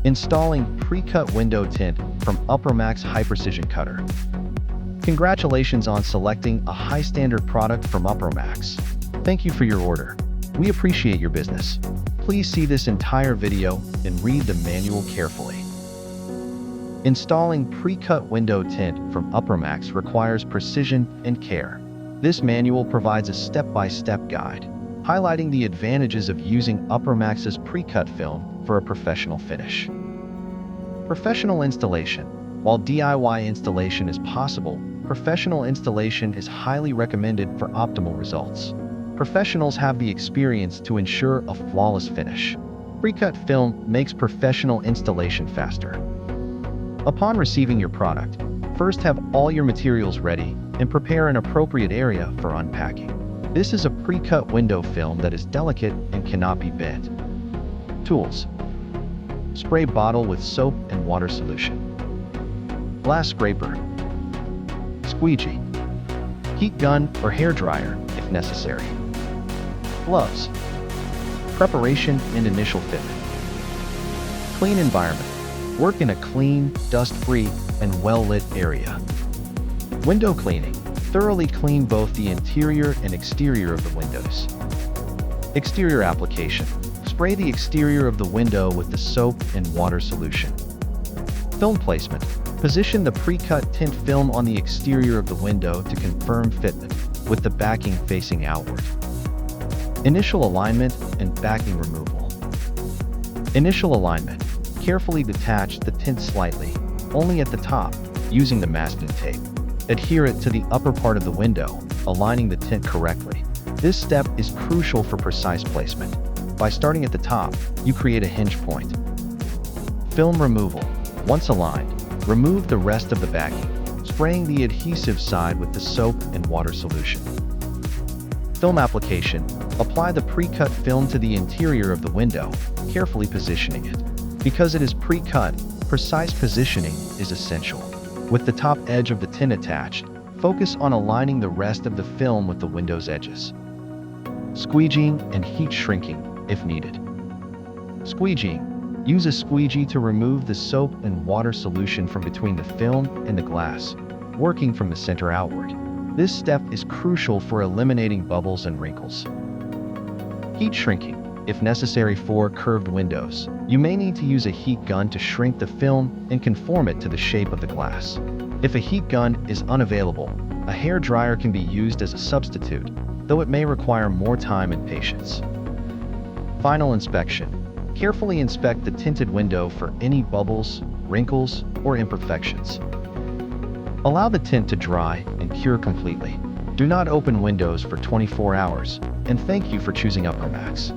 Installing pre-cut window tint from Upromax High Precision Cutter. Congratulations on selecting a high-standard product from Upromax. Thank you for your order. We appreciate your business. Please see this entire video and read the manual carefully. Installing pre-cut window tint from Upromax requires precision and care. This manual provides a step-by-step guide, highlighting the advantages of using Upromax's pre-cut film for a professional finish. Professional installation. While DIY installation is possible, professional installation is highly recommended for optimal results. Professionals have the experience to ensure a flawless finish. Pre-cut film makes professional installation faster. Upon receiving your product, first have all your materials ready and prepare an appropriate area for unpacking. This is a pre-cut window film that is delicate and cannot be bent. Tools. Spray bottle with soap and water solution. Glass scraper. Squeegee. Heat gun or hair dryer if necessary. Gloves. Preparation and initial fitment. Clean environment. Work in a clean, dust-free, and well-lit area. Window cleaning. Thoroughly clean both the interior and exterior of the windows. Exterior application. Spray the exterior of the window with the soap and water solution. Film placement. Position the pre-cut tint film on the exterior of the window to confirm fitment, with the backing facing outward. Initial alignment and backing removal. Initial alignment. Carefully detach the tint slightly, only at the top, using the masking tape. Adhere it to the upper part of the window, aligning the tint correctly. This step is crucial for precise placement. By starting at the top, you create a hinge point. Film removal. Once aligned, remove the rest of the backing, spraying the adhesive side with the soap and water solution. Film application. Apply the pre-cut film to the interior of the window, carefully positioning it. Because it is pre-cut, precise positioning is essential. With the top edge of the tint attached, focus on aligning the rest of the film with the window's edges. Squeegeeing and heat shrinking, if needed. Squeegeeing. Use a squeegee to remove the soap and water solution from between the film and the glass, working from the center outward. This step is crucial for eliminating bubbles and wrinkles. Heat shrinking. If necessary for curved windows, you may need to use a heat gun to shrink the film and conform it to the shape of the glass. If a heat gun is unavailable, a hair dryer can be used as a substitute, though it may require more time and patience. Final inspection. Carefully inspect the tinted window for any bubbles, wrinkles, or imperfections. Allow the tint to dry and cure completely. Do not open windows for 24 hours, and thank you for choosing Upromax.